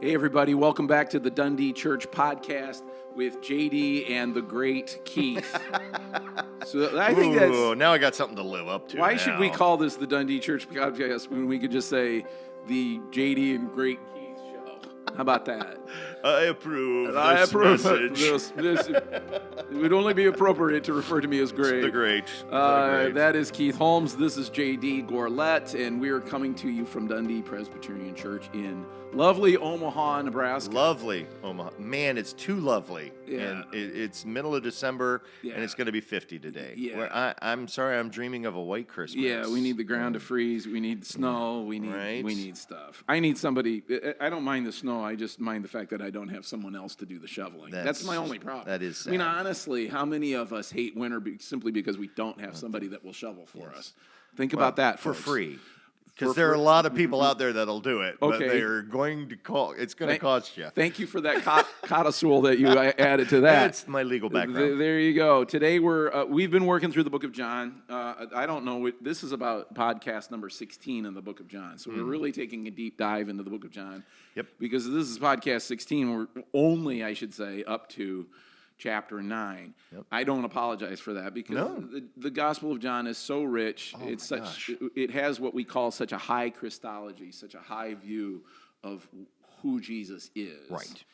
Hey, everybody, welcome back to the Dundee Church podcast with JD and the great Keith. So I think that's... Now I got something to live up to. Why should we call this the Dundee Church podcast when we could just say the JD and great Keith show? How about that? I approve I this approve message. this. It would only be appropriate to refer to me as great. The great. That is Keith Holmes. This is JD Gorlett, and we are coming to you from Dundee Presbyterian Church in lovely Omaha, Nebraska. Lovely Omaha. Man, it's too lovely. Yeah. And it's middle of December, Yeah. and it's going to be 50 today. Yeah. Where I'm sorry, I'm dreaming of a white Christmas. Yeah, we need the ground to freeze. We need snow. We Right. need stuff. I need somebody. I don't mind the snow. I just mind the fact that I don't have someone else to do the shoveling. That's my only problem. That is I mean, sad. honestly, how many of us hate winter simply because we don't have somebody that will shovel for us? Think about that, For folks. free. For Because there are a free. lot of people out there that'll do it, but Okay. they're going to call. It's going to cost you. Thank you for that codicil that you added to that. That's my legal background. There you go. Today we've been working through the book of John. I don't know. This is about podcast number 16 in the book of John. So we're really taking a deep dive into the book of John. Yep. Because this is podcast 16. We're only, I should say, up to chapter 9. Yep. I don't apologize for that because No. the Gospel of John is so rich. Oh It's my such. gosh. It has what we call such a high Christology, such a high view of who Jesus is. Right.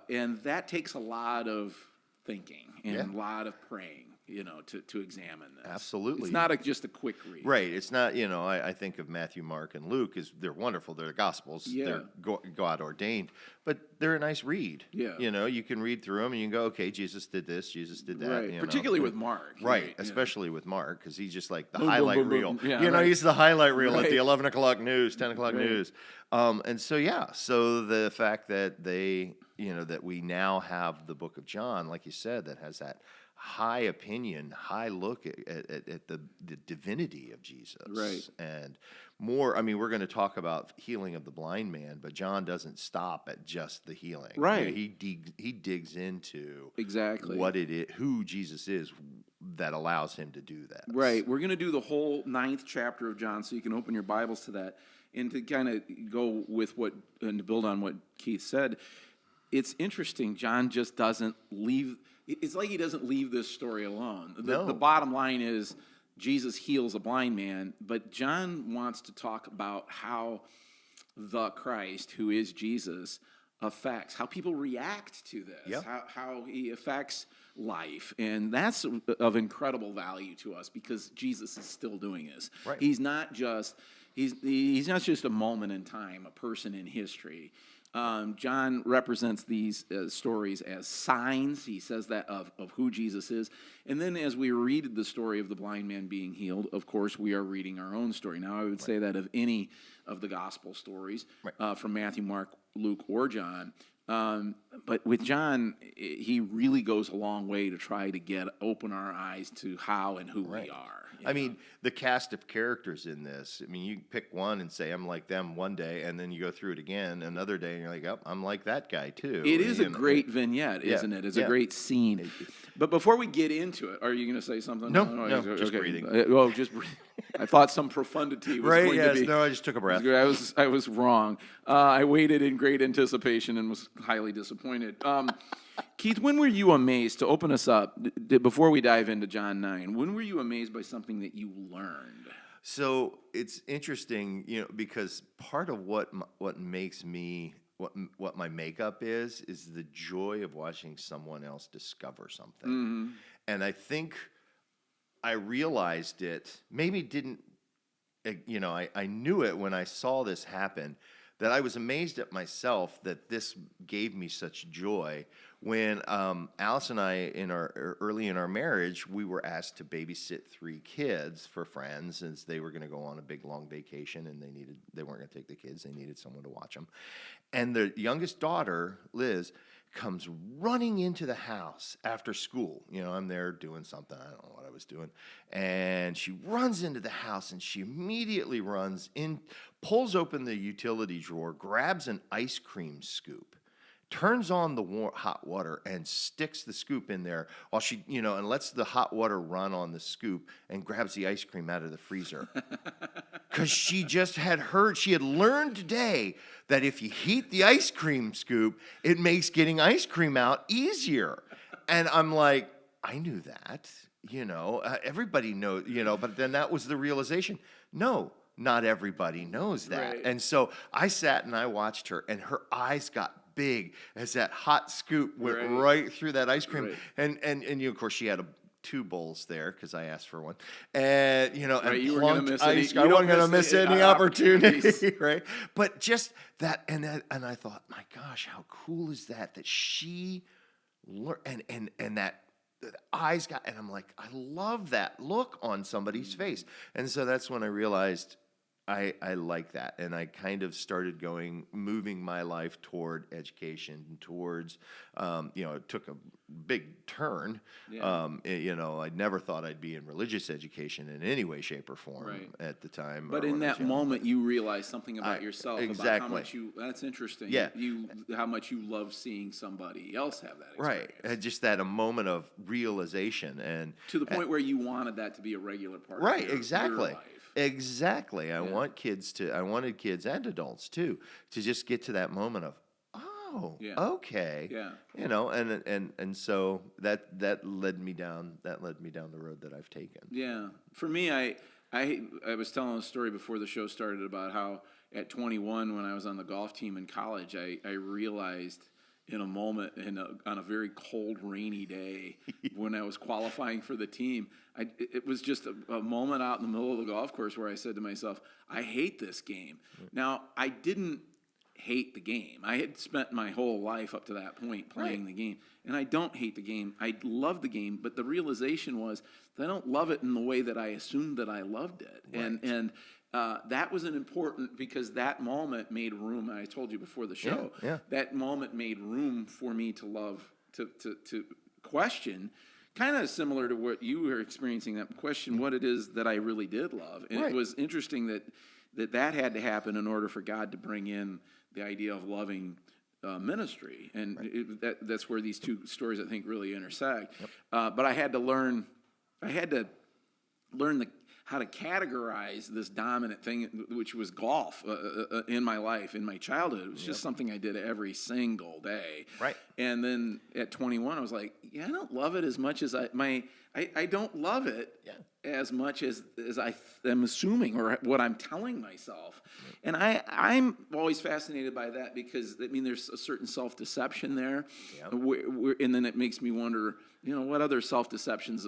And that takes a lot of thinking and Yeah. a lot of praying, to examine this. Absolutely. It's not just a quick read. Right. It's not, I think of Matthew, Mark, and Luke as they're wonderful. They're the Gospels. Yeah. They're God ordained, but they're a nice read. Yeah. You can read through them and you can go, okay, Jesus did this, Jesus did that. Right. Particularly with Mark. Right. Yeah. Especially with Mark, because he's just like the Boom, boom, highlight boom, reel. boom. Yeah, right. He's the highlight reel at Right. the 11 o'clock news, 10 o'clock Right. news. And so the fact that that we now have the book of John, like you said, that has that high opinion, high look at the divinity of Jesus. Right. And more, we're going to talk about healing of the blind man, but John doesn't stop at just the healing. Right. He digs into Exactly. what it is, who Jesus is that allows him to do that. Right. We're going to do the whole 9th chapter of John, so you can open your Bibles to that. And to kind of go with and to build on what Keith said, it's interesting. John just doesn't leave. It's like he doesn't leave this story alone. No. The bottom line is Jesus heals a blind man, but John wants to talk about how the Christ, who is Jesus, affects, how people react to this, Yep. how he affects life. And that's of incredible value to us because Jesus is still doing this. Right. He's not just a moment in time, a person in history. John represents these stories as signs. He says that of who Jesus is. And then as we read the story of the blind man being healed, of course, we are reading our own story. Now, I would say that of any of the gospel stories, from Matthew, Mark, Luke, or John. But with John, he really goes a long way to try to open our eyes to how and who we are. The cast of characters in this, you pick one and say, I'm like them one day, and then you go through it again another day, and you're like, oh, I'm like that guy too. It is a great vignette, isn't it? It's a great scene. But before we get into it, are you going to say something? No, just breathing. Just breathing. I thought some profundity was going to be. No, I just took a breath. I was wrong. I waited in great anticipation and was highly disappointed. Keith, when were you amazed, to open us up, before we dive into John 9, when were you amazed by something that you learned? So it's interesting, because part of what makes me, what my makeup is the joy of watching someone else discover something. Mm-hmm. And I think I realized it, maybe didn't, I knew it when I saw this happen, that I was amazed at myself that this gave me such joy. When Alice and I, early in our marriage, we were asked to babysit 3 kids for friends, as they were going to go on a big long vacation, and they weren't going to take the kids; they needed someone to watch them. And the youngest daughter, Liz, comes running into the house after school. I'm there doing something. I don't know what I was doing. And she runs into the house, and she immediately runs in, pulls open the utility drawer, grabs an ice cream scoop, turns on the hot water and sticks the scoop in there while she, and lets the hot water run on the scoop and grabs the ice cream out of the freezer. Because she had learned today that if you heat the ice cream scoop, it makes getting ice cream out easier. And I'm like, I knew that, everybody knows, but then that was the realization. No, not everybody knows that. Right. And so I sat and I watched her, and her eyes got big as that hot scoop went right through that ice cream. Right. And of course, she had two bowls there because I asked for one. And, and you were gonna miss any- I you wasn't don't going to miss miss any any opportunity, opportunities. right? But just that, and I thought, my gosh, how cool is that she learned, and that the eyes got, and I'm like, I love that look on somebody's face. And so that's when I realized I like that, and I kind of started moving my life toward education, towards, it took a big turn. Yeah. I never thought I'd be in religious education in any way, shape, or form at the time. But in that moment, you realized something about yourself, about how exactly. much that's interesting. Yeah. How much you love seeing somebody else have that experience. Right, just that a moment of realization, and To the point where you wanted that to be a regular part right, of your exactly. life. Exactly. I wanted kids and adults too, to just get to that moment of, oh, okay. Yeah. And so that led me down the road that I've taken. Yeah. For me, I was telling a story before the show started about how at 21, when I was on the golf team in college, I realized in a moment on a very cold, rainy day when I was qualifying for the team, it was just a moment out in the middle of the golf course where I said to myself, I hate this game. Now, I didn't hate the game. I had spent my whole life up to that point playing the game, and I don't hate the game. I love the game, but the realization was that I don't love it in the way that I assumed that I loved it. Right. And that was an important, because that moment made room. I told you before the show, that moment made room for me to love, to question, kind of similar to what you were experiencing, that question what it is that I really did love. And it was interesting that had to happen in order for God to bring in the idea of loving ministry. And that's where these two stories, I think, really intersect. But I had to learn how to categorize this dominant thing, which was golf, in my life, in my childhood. It was just something I did every single day. Right. And then at 21, I was like, I don't love it as much as I don't love it as much as I am assuming, or what I'm telling myself. And I'm always fascinated by that, because there's a certain self-deception there, and then it makes me wonder, what other self-deceptions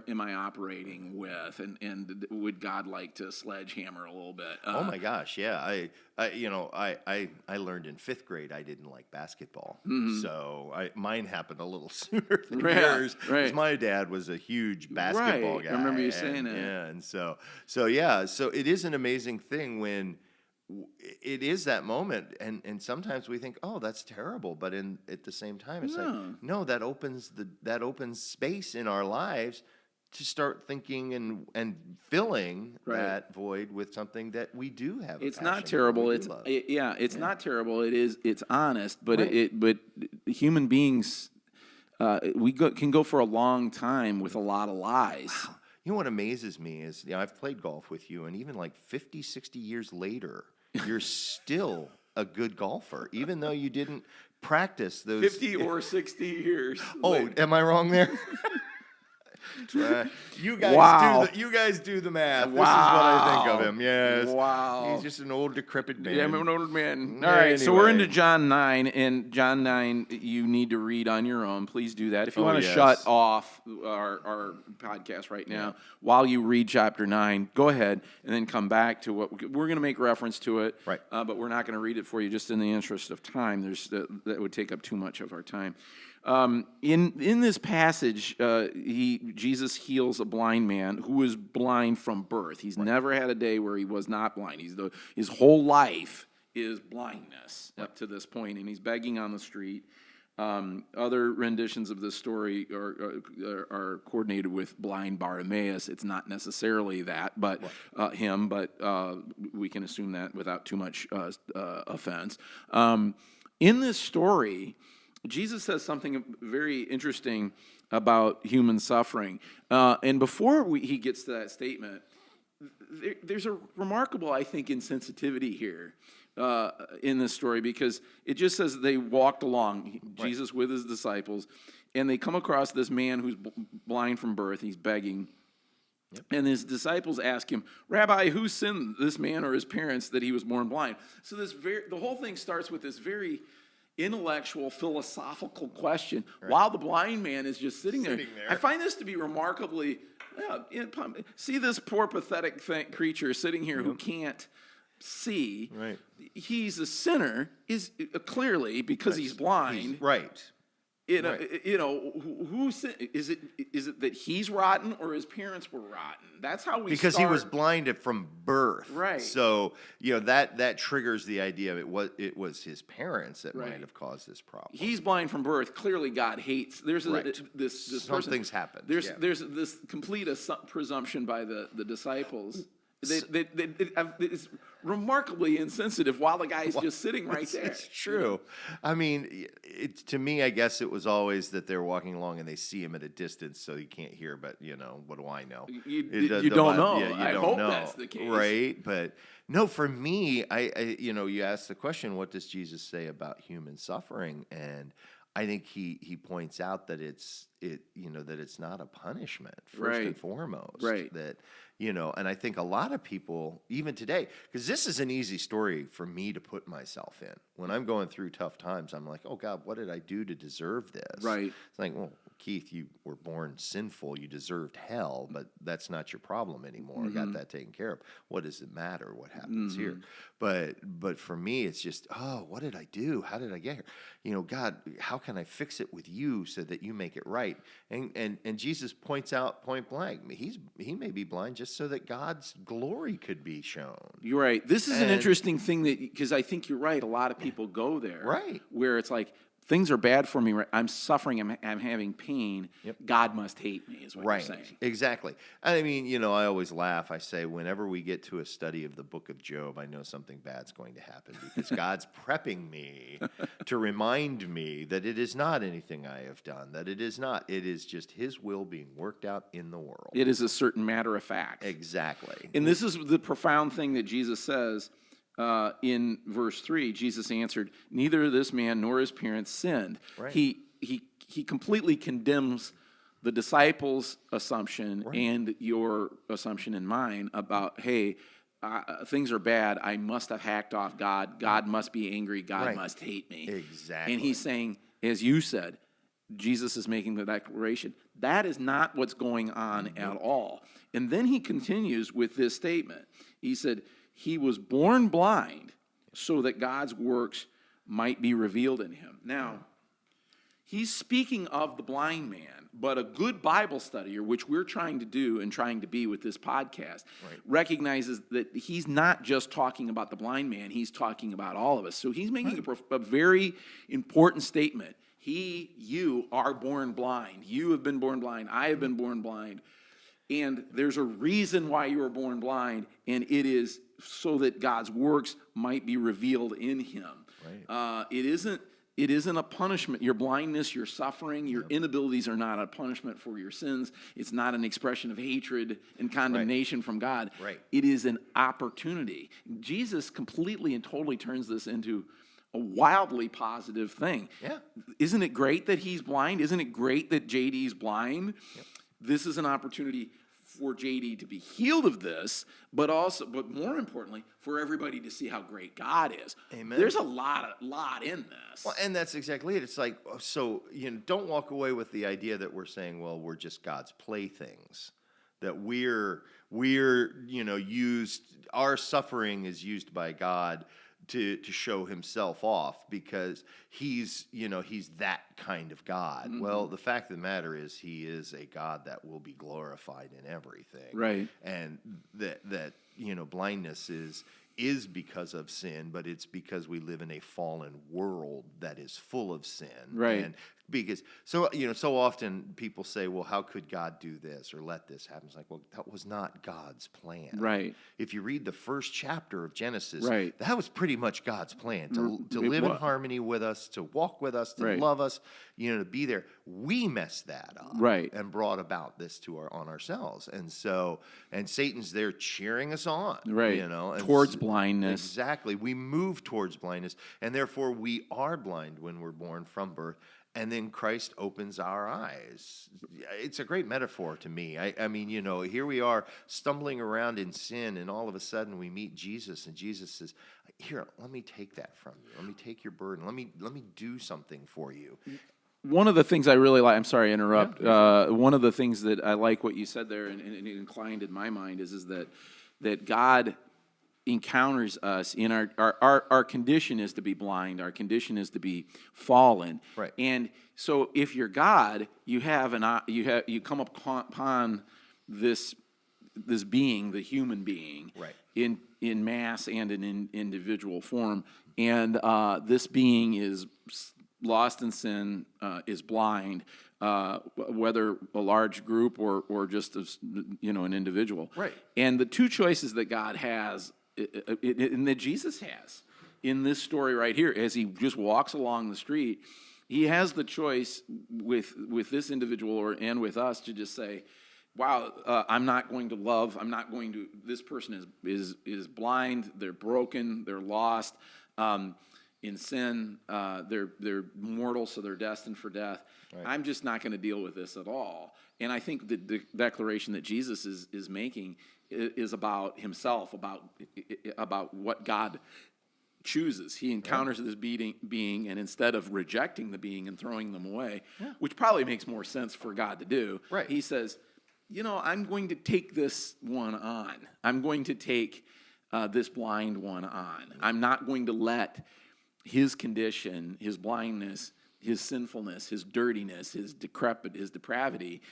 am I operating with, and would God like to sledgehammer a little bit? Oh my gosh, yeah. I learned in 5th grade I didn't like basketball, so mine happened a little sooner than yours. Because my dad was a huge basketball guy. I remember you saying that. Yeah, and so it is an amazing thing when it is that moment, and sometimes we think, oh, that's terrible, but at the same time, it's like, no, that opens space in our lives to start thinking and filling that void with something that we do have. It's not terrible. It's not terrible. It's honest, but but human beings, can go for a long time with a lot of lies. You know what amazes me is, I've played golf with you, and even like 50, 60 years later, you're still a good golfer, even though you didn't practice those 50 or 60 years. Oh, am I wrong there? You guys do the math. This is what I think of him. Yes. Wow. He's just an old, decrepit man. Yeah, I'm an old man. All right, so we're into John 9, and John 9 you need to read on your own. Please do that. If you want to shut off our podcast right now while you read chapter 9, go ahead and then come back to what we're going to make reference to it. Right. But we're not going to read it for you just in the interest of time. That would take up too much of our time. In this passage, Jesus heals a blind man who was blind from birth. He's never had a day where he was not blind. His whole life is blindness up to this point, and he's begging on the street. Other renditions of this story are coordinated with blind Bartimaeus. It's not necessarily that, but him. But we can assume that without too much offense. in this story, Jesus says something very interesting about human suffering. And before he gets to that statement, there's a remarkable, I think, insensitivity here in this story, because it just says they walked along, Jesus with his disciples, and they come across this man who's blind from birth. He's begging. Yep. And his disciples ask him, "Rabbi, who sinned, this man or his parents, that he was born blind?" So the whole thing starts with this very intellectual, philosophical question, while the blind man is just sitting there. I find this to be remarkably, see this poor, pathetic creature sitting here who can't see. Right. He's a sinner, is clearly, because he's blind. Right. Who is it that he's rotten or his parents were rotten? That's how we because start. He was blinded from birth, right? So that triggers the idea of it was his parents that might have caused this problem. He's blind from birth. Clearly, God hates. There's this something's happened. There's this complete presumption by the disciples. It's remarkably insensitive while the guy's just sitting right there. It's true. I mean, to me, I guess it was always that they're walking along and they see him at a distance, so you can't hear. But what do I know? You don't know. Yeah, I hope that's the case, right? But no, for me, I you asked the question, what does Jesus say about human suffering? And I think he points out that it's not a punishment first and foremost. Right. That and I think a lot of people, even today, because this is an easy story for me to put myself in. When I'm going through tough times, I'm like, oh God, what did I do to deserve this? Right. It's like, well, Keith, you were born sinful. You deserved hell, but that's not your problem anymore. I got that taken care of. What does it matter what happens here? But for me, it's just, oh, what did I do? How did I get here? God, how can I fix it with you so that you make it right? And Jesus points out point blank, he may be blind just so that God's glory could be shown. You're right. This is an interesting thing because I think you're right. A lot of people go there, right, where it's like, things are bad for me. I'm suffering. I'm having pain. Yep. God must hate me, is what you're saying. Exactly. I mean, I always laugh. I say, whenever we get to a study of the book of Job, I know something bad's going to happen because God's prepping me to remind me that it is not anything I have done, that it is not. It is just his will being worked out in the world. It is a certain matter of fact. Exactly. And this is the profound thing that Jesus says. In verse 3, Jesus answered, "Neither this man nor his parents sinned." Right. He completely condemns the disciples' assumption and your assumption and mine about, hey, things are bad. I must have hacked off God. God must be angry. God must hate me. Exactly. And he's saying, as you said, Jesus is making the declaration, that is not what's going on at all. And then he continues with this statement. He said, he was born blind so that God's works might be revealed in him. Now, he's speaking of the blind man, but a good Bible studier, which we're trying to do and trying to be with this podcast, recognizes that he's not just talking about the blind man, he's talking about all of us. So he's making a very important statement. You are born blind. You have been born blind. I have been born blind. And there's a reason why you were born blind, and it is so that God's works might be revealed in him. Right. It isn't a punishment. Your blindness, your suffering, your inabilities are not a punishment for your sins. It's not an expression of hatred and condemnation from God. Right. It is an opportunity. Jesus completely and totally turns this into a wildly positive thing. Yeah. Isn't it great that he's blind? Isn't it great that JD's blind? Yep. This is an opportunity for JD to be healed of this, but more importantly, for everybody to see how great God is. Amen. There's a lot in this. Well, and that's exactly it. It's like, so, don't walk away with the idea that we're saying, well, we're just God's playthings, that we're used, our suffering is used by God to show himself off because he's that kind of God. Mm-hmm. Well, the fact of the matter is he is a God that will be glorified in everything. Right. And that blindness is because of sin, but it's because we live in a fallen world that is full of sin. Right. And Because so often people say, well, how could God do this or let this happen? It's like, well, that was not God's plan. Right. If you read the first chapter of Genesis, Right. that was pretty much God's plan to It live in was. harmony with us, to walk with us, to Right. love us, to be there. We messed that up, Right. and brought about this on ourselves. And Satan's there cheering us on, Right. and Towards blindness. Exactly. We move towards blindness, and therefore we are blind when we're born from birth. And then Christ opens our eyes. It's a great metaphor to me. I mean, here we are stumbling around in sin, and all of a sudden we meet Jesus, and Jesus says, "Here, let me take that from you. Let me take your burden. Let me do something for you." One of the things I really like, I'm sorry to interrupt. One of the things that I like what you said there, and it inclined in my mind, is that God encounters us in our condition is to be blind. Our condition is to be fallen. Right. And so if you're God, you come upon this being, the human being, Right. in mass and in individual form, and this being is lost in sin, is blind, whether a large group or just an individual. Right. And the two choices that God has, and that Jesus has in this story right here, as he just walks along the street, he has the choice with this individual and with us to just say, wow, I'm not going to love. I'm not going to. This person is blind. They're broken. They're lost. In sin, they're mortal, so they're destined for death. Right. I'm just not going to deal with this at all. And I think the declaration that Jesus is making is about himself, about what God chooses. He encounters this being, and instead of rejecting the being and throwing them away, which probably makes more sense for God to do, right. He says, I'm going to take this one on. I'm going to take this blind one on. I'm not going to let his condition, his blindness, his sinfulness, his dirtiness, his depravity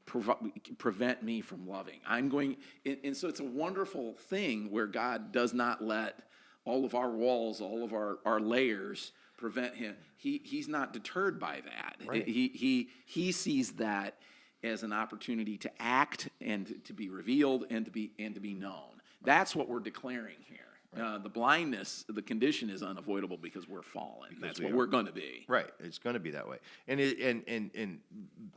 prevent me from loving. And so it's a wonderful thing where God does not let all of our walls, all of our layers prevent him. He's not deterred by that. Right. He sees that as an opportunity to act and to be revealed and to be known. That's what we're declaring here. Right. The blindness, the condition is unavoidable because we're fallen. That's what we're going to be. Right. It's going to be that way. And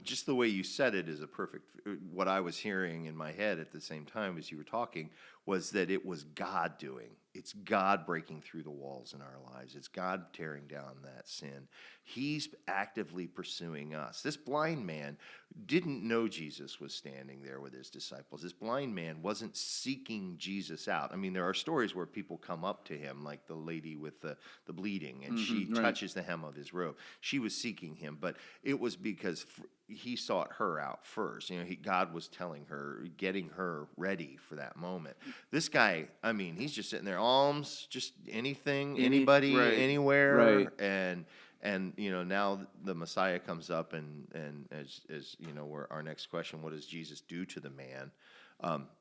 just the way you said it is a perfect. What I was hearing in my head at the same time as you were talking was that it was God doing. It's God breaking through the walls in our lives. It's God tearing down that sin. He's actively pursuing us. This blind man didn't know Jesus was standing there with his disciples. This blind man wasn't seeking Jesus out. I mean, there are stories where people come up to him, like the lady with the bleeding, and she touches the hem of his robe. She was seeking him, but it was because he sought her out first. God was telling her, getting her ready for that moment. This guy, I mean, he's just sitting there, alms, just anything, anybody, anywhere, right. And now the Messiah comes up, and as where our next question, what does Jesus do to the man?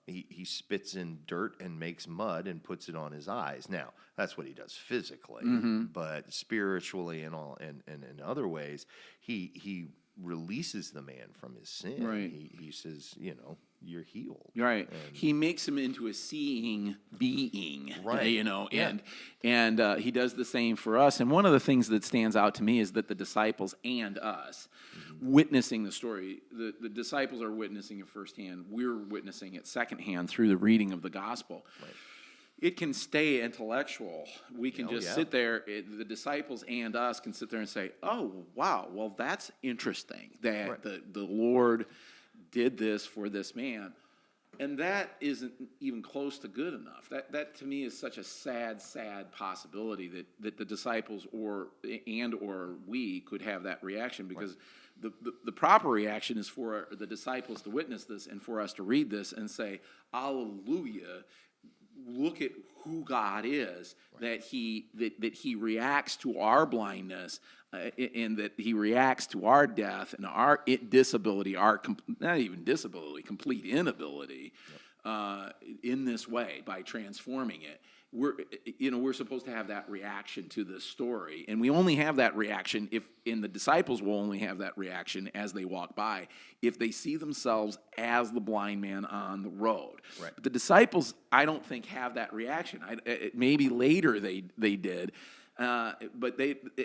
He spits in dirt and makes mud and puts it on his eyes. Now that's what he does physically, but spiritually and in other ways, he releases the man from his sin. Right. He says, you're healed. Right. He makes him into a seeing being. Right. And he does the same for us. And one of the things that stands out to me is that the disciples and us witnessing the story, the disciples are witnessing it firsthand. We're witnessing it secondhand through the reading of the gospel. Right. It can stay intellectual. We can sit there, the disciples and us can sit there and say, oh, wow, well, that's interesting that the Lord did this for this man. And that isn't even close to good enough. That to me is such a sad possibility that the disciples or we could have that reaction, because the proper reaction is for the disciples to witness this and for us to read this and say, hallelujah, look at who God is, that he reacts to our blindness, and that he reacts to our death and our disability, not even disability, complete inability, in this way by transforming it. we're supposed to have that reaction to this story, and we only have that reaction the disciples will only have that reaction as they walk by, if they see themselves as the blind man on the road. Right. But the disciples, I don't think, have that reaction. Maybe later they did. But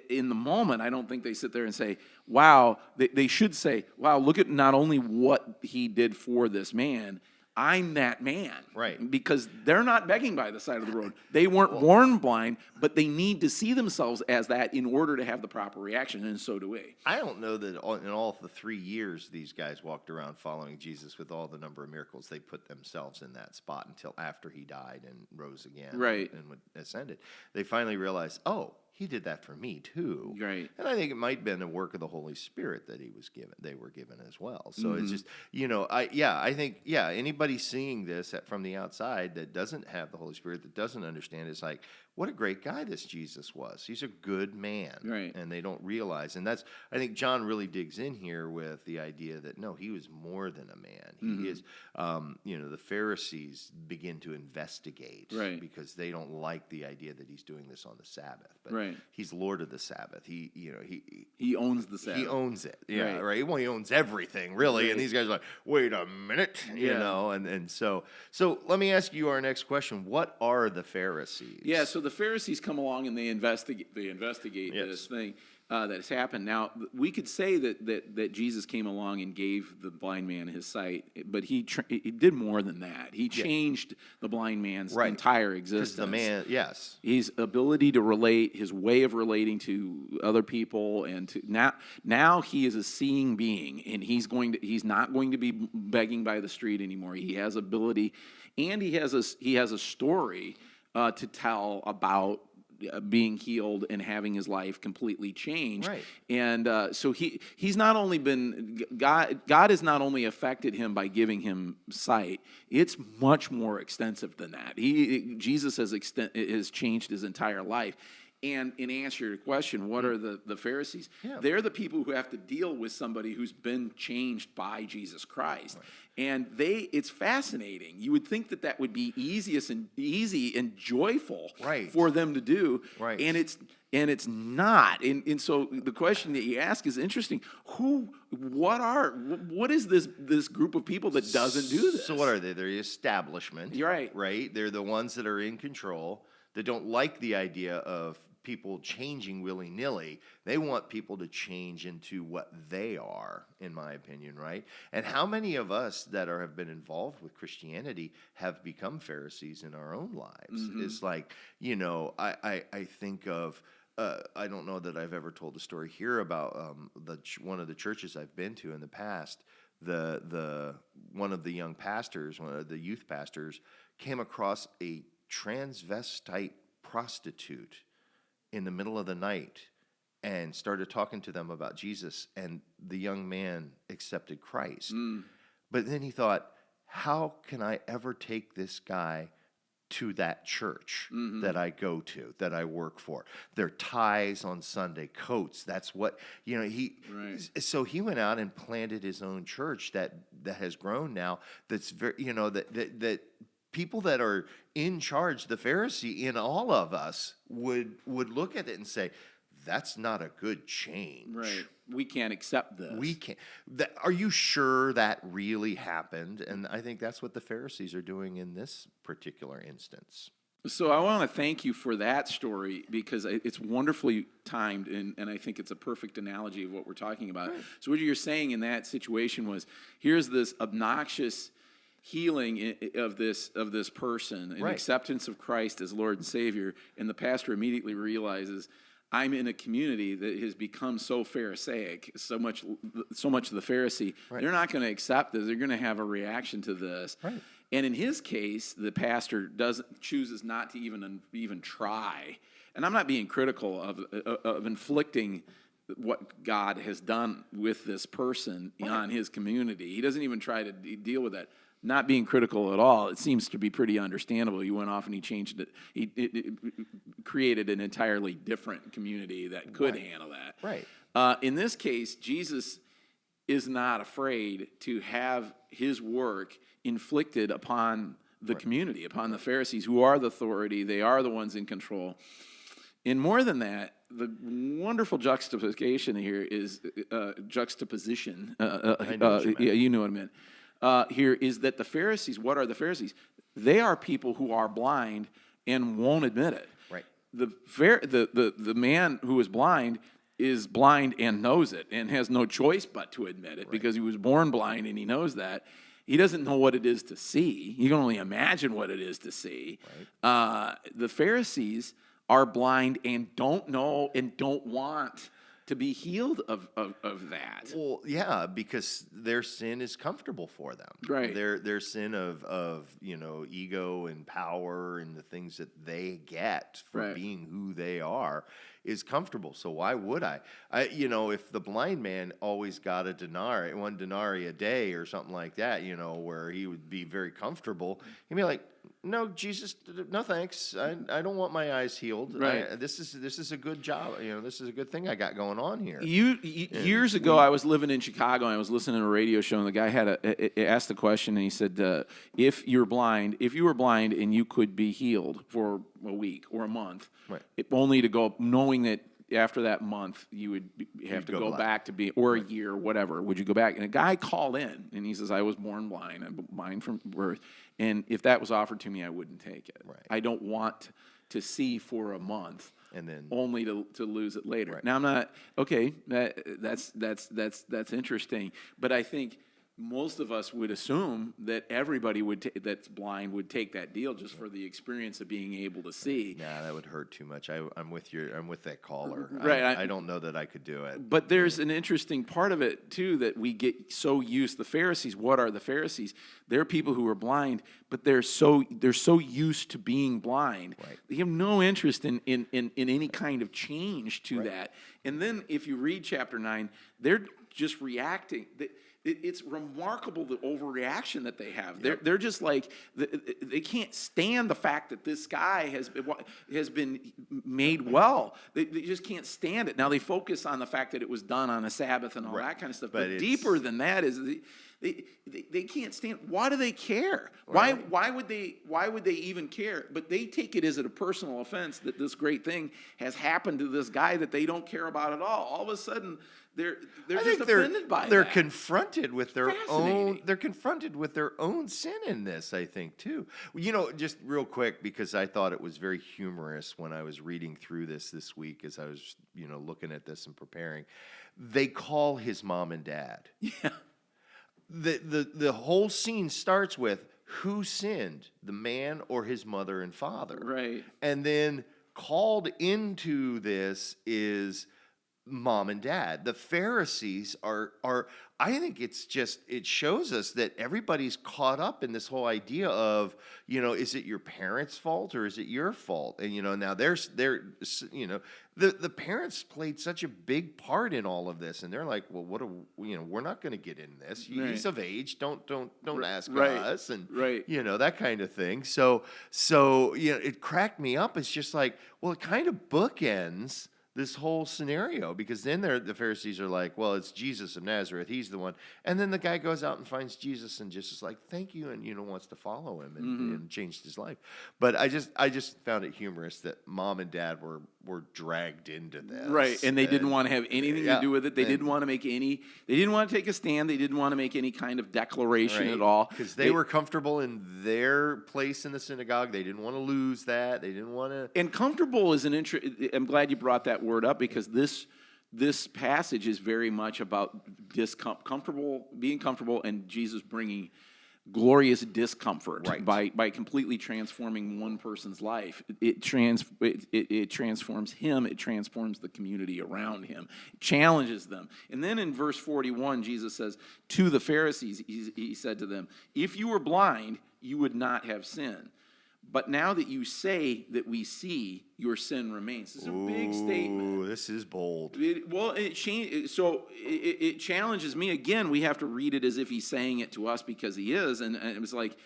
in the moment, I don't think they sit there and say, wow, they should say, wow, look at not only what he did for this man, I'm that man. Right. Because they're not begging by the side of the road. They weren't born blind, but they need to see themselves as that in order to have the proper reaction, and so do we. I don't know that in all the 3 years these guys walked around following Jesus with all the number of miracles, they put themselves in that spot until after he died and rose again, Right. and ascended. They finally realized, oh, he did that for me too. Right. And I think it might have been a work of the Holy Spirit that they were given as well. So Mm-hmm. it's just, I think anybody seeing this from the outside that doesn't have the Holy Spirit, that doesn't understand, is like, what a great guy this Jesus was. He's a good man. Right. And they don't realize. And I think John really digs in here with the idea that, no, he was more than a man. Mm-hmm. He is, the Pharisees begin to investigate. Right. Because they don't like the idea that he's doing this on the Sabbath. But Right. he's Lord of the Sabbath. He owns the Sabbath. he owns it. Yeah, Right. right. Well, he owns everything, really. Right. And these guys are like, wait a minute, Yeah. and so let me ask you our next question. What are the Pharisees? Yeah, so the Pharisees come along and they investigate Yes. this thing that has happened. Now, we could say that Jesus came along and gave the blind man his sight, but he did more than that. He changed the blind man's Right. entire 'Cause existence. the man, yes. His ability to relate, his way of relating to other people, and now he is a seeing being, and he's not going to be begging by the street anymore. He has ability, and he has a story to tell about being healed and having his life completely changed. Right. And so he's not only been God has not only affected him by giving him sight. It's much more extensive than that. Jesus has changed his entire life. And in answer to your question, what are the Pharisees? Yeah. They're the people who have to deal with somebody who's been changed by Jesus Christ. Right. And it's fascinating. You would think that would be easy and joyful Right. for them to do. Right. And it's not. And so the question that you ask is interesting. What is this group of people that doesn't do this? So what are they? They're the establishment. You're right. Right? They're the ones that are in control, that don't like the idea of people changing willy-nilly. They want people to change into what they are, in my opinion, right? And how many of us that have been involved with Christianity have become Pharisees in our own lives? Mm-hmm. It's like, I think of, I don't know that I've ever told the story here about one of the churches I've been to in the past. One of the young pastors, one of the youth pastors, came across a transvestite prostitute in the middle of the night and started talking to them about Jesus, and the young man accepted Christ. But then he thought, how can I ever take this guy to that church that I go to, that I work for? Their ties on Sunday, coats, that's what, Right. So he went out and planted his own church that has grown now, that's very, that people that are in charge, the Pharisee in all of us, would look at it and say, that's not a good change. Right. We can't accept this. We can't. Are you sure that really happened? And I think that's what the Pharisees are doing in this particular instance. So I want to thank you for that story, because it's wonderfully timed, and I think it's a perfect analogy of what we're talking about. Right. So what you're saying in that situation was, here's this obnoxious healing of this person, an Right. acceptance of Christ as Lord and Savior, and the pastor immediately realizes, I'm in a community that has become so Pharisaic, so much the Pharisee. Right. They're not going to accept this. They're going to have a reaction to this. Right. And in his case, the pastor chooses not to even try. And I'm not being critical of inflicting what God has done with this person on his community. He doesn't even try to deal with that. Not being critical at all. It seems to be pretty understandable. He went off and he changed it. He created an entirely different community that could handle that. Right. In this case, Jesus is not afraid to have his work inflicted upon the community, upon the Pharisees, who are the authority. They are the ones in control. And more than that, the wonderful juxtaposition here is juxtaposition. Yeah, you know what I meant. Here is that the Pharisees. What are the Pharisees? They are people who are blind and won't admit it. Right. The man who is blind and knows it and has no choice but to admit it because he was born blind and he knows that. He doesn't know what it is to see. You can only imagine what it is to see. Right. The Pharisees are blind and don't know and don't want to be healed of that. Well, yeah, because their sin is comfortable for them. Right. Their sin of ego and power and the things that they get for being who they are is comfortable. So why would I? If the blind man always got one denarii a day or something like that, where he would be very comfortable, he'd be like, no, Jesus, no thanks. I don't want my eyes healed. Right. This is a good job. This is a good thing I got going on here. Years ago, I was living in Chicago and I was listening to a radio show, and the guy asked the question, and he said, if you were blind and you could be healed for a week or a month, only to go knowing that after that month you would have to go back to be, or a year, whatever, would you go back? And a guy called in and he says, I was born blind. I'm blind from birth. And if that was offered to me, I wouldn't take it. Right. I don't want to see for a month and then only to lose it later. Right. Now I'm not okay. That's interesting, but I think most of us would assume that everybody that's blind would take that deal just for the experience of being able to see. Nah, that would hurt too much. I'm with that caller. Right. I don't know that I could do it. But there's an interesting part of it too that we get so used. The Pharisees. What are the Pharisees? They're people who are blind, but they're so used to being blind. Right. They have no interest in any kind of change to that. And then if you read chapter 9, they're just reacting. It's remarkable the overreaction that they have. They're just like they can't stand the fact that this guy has been made well. They just can't stand it. Now they focus on the fact that it was done on a Sabbath and all that kind of stuff. But deeper than that is they can't stand. Why do they care? Right. Why would they even care? But they take it as a personal offense that this great thing has happened to this guy that they don't care about at all. All of a sudden, they're just offended by they're that. confronted with their own. They're confronted with their own sin in this, I think, too. Just real quick, because I thought it was very humorous when I was reading through this week as I was looking at this and preparing. They call his mom and dad. Yeah. The whole scene starts with who sinned, the man or his mother and father. Right. And then called into this is mom and dad. The Pharisees are I think it shows us that everybody's caught up in this whole idea of, is it your parents' fault or is it your fault? And now the parents played such a big part in all of this, and they're like, well, we're not going to get in this. He's of age. Don't ask us, and that kind of thing. So it cracked me up. It's just like, well, it kind of bookends this whole scenario, because then the Pharisees are like, well, it's Jesus of Nazareth. He's the one. And then the guy goes out and finds Jesus and just is like, thank you, and wants to follow him and changed his life. But I just found it humorous that mom and dad were dragged into this. Right, and they didn't want to have anything to do with it. They didn't want to they didn't want to take a stand. They didn't want to make any kind of declaration at all. Because they were comfortable in their place in the synagogue. They didn't want to lose that. They didn't want to. And comfortable is I'm glad you brought that word up, because this passage is very much about being comfortable, and Jesus bringing glorious discomfort by completely transforming one person's life. It transforms him. It transforms the community around him. It challenges them. And then in verse 41, Jesus says to the Pharisees, he said to them, if you were blind, you would not have sin. But now that you say that we see, your sin remains. This is a big statement. This is bold. It challenges me. Again, we have to read it as if he's saying it to us, because he is. And it was like,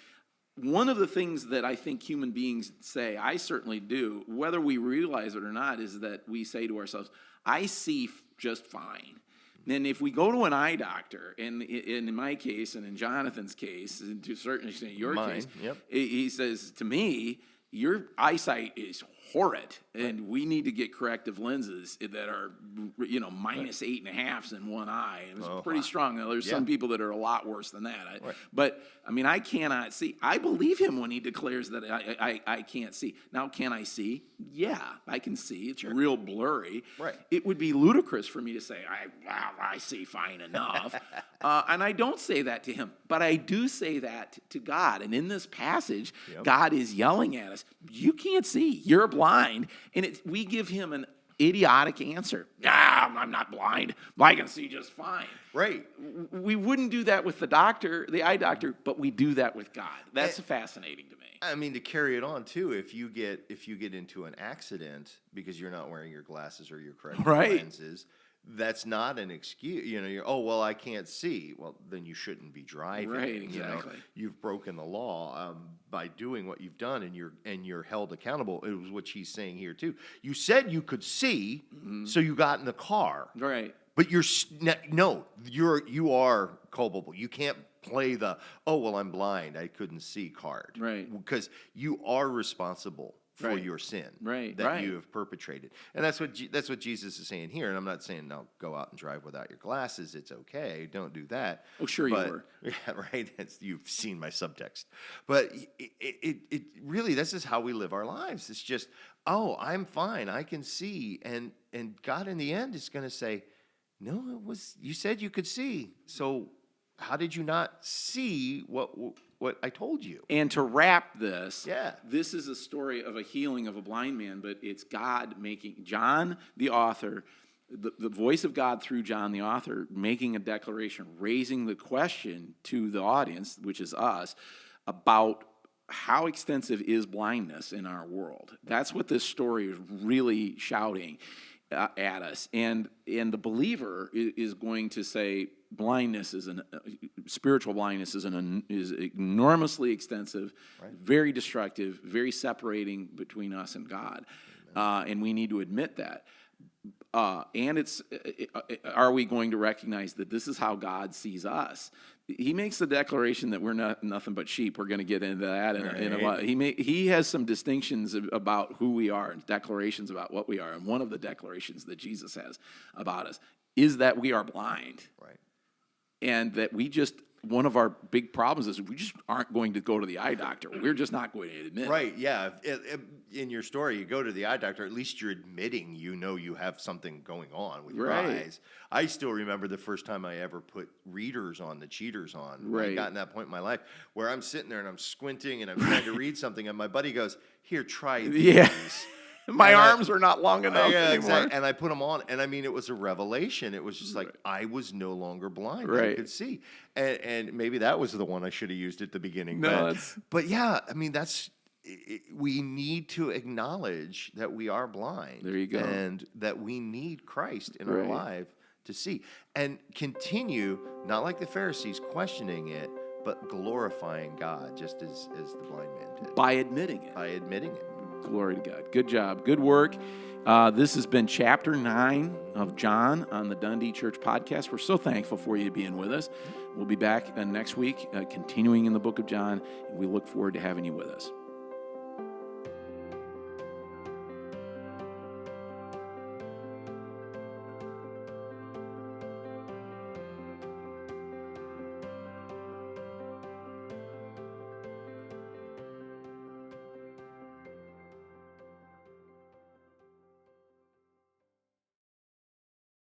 one of the things that I think human beings say, I certainly do, whether we realize it or not, is that we say to ourselves, I see just fine. And if we go to an eye doctor, and in my case, and in Jonathan's case, and to a certain extent your Mine, case, yep. he says to me, your eyesight is horrid, and we need to get corrective lenses that are, minus 8.5s in one eye. It was pretty strong. Now, there's some people that are a lot worse than that. But, I cannot see. I believe him when he declares that I can't see. Now, can I see? Yeah, I can see. It's real blurry. Right. It would be ludicrous for me to say, I see fine enough. And I don't say that to him, but I do say that to God. And in this passage, God is yelling at us, you can't see. You're blind. And we give him an idiotic answer. I'm not blind. I can see just fine. Right. We wouldn't do that with the eye doctor, but we do that with God. That's fascinating to me. To carry it on too, if you get into an accident because you're not wearing your glasses or your corrective lenses, that's not an excuse. I can't see. Well, then you shouldn't be driving. Right, exactly. You've broken the law by doing what you've done, and you're held accountable. It was what she's saying here too. You said you could see, so you got in the car. Right. But you are culpable. You can't play the I'm blind, I couldn't see card. Right. Because you are responsible for your sin that you have perpetrated. And that's what Jesus is saying here. And I'm not saying, no, go out and drive without your glasses. It's okay. Don't do that. Oh, sure you were. Yeah, right. You've seen my subtext. But it really, this is how we live our lives. It's just, I'm fine. I can see. And God in the end is going to say, no, you said you could see. So how did you not see what I told you? And to wrap this, this is a story of a healing of a blind man, but it's God making John, the author, the voice of God through John, the author, making a declaration, raising the question to the audience, which is us, about how extensive is blindness in our world. That's what this story is really shouting at us. And the believer is going to say, blindness spiritual blindness is enormously extensive, very destructive, very separating between us and God, and we need to admit that. And are we going to recognize that this is how God sees us? He makes the declaration that we're nothing but sheep. We're going to get into that in a while. He has some distinctions about who we are and declarations about what we are. And one of the declarations that Jesus has about us is that we are blind. Right. And that one of our big problems is we just aren't going to go to the eye doctor. We're just not going to admit. Right, yeah. In your story, you go to the eye doctor, at least you're admitting you have something going on with your eyes. I still remember the first time I ever put readers on, the cheaters on. Right. I got in that point in my life where I'm sitting there and I'm squinting and I'm trying to read something, and my buddy goes, here, try these. Yeah. My arms were not long enough anymore. Exactly. And I put them on, and it was a revelation. It was just like I was no longer blind. I could see. And maybe that was the one I should have used at the beginning. But yeah, that's we need to acknowledge that we are blind. There you go. And that we need Christ in our life to see. And continue, not like the Pharisees, questioning it, but glorifying God, just as the blind man did. By admitting it. By admitting it. Glory to God. Good job. Good work. This has been chapter 9 of John on the Dundee Church Podcast. We're so thankful for you being with us. We'll be back next week, continuing in the book of John, and we look forward to having you with us.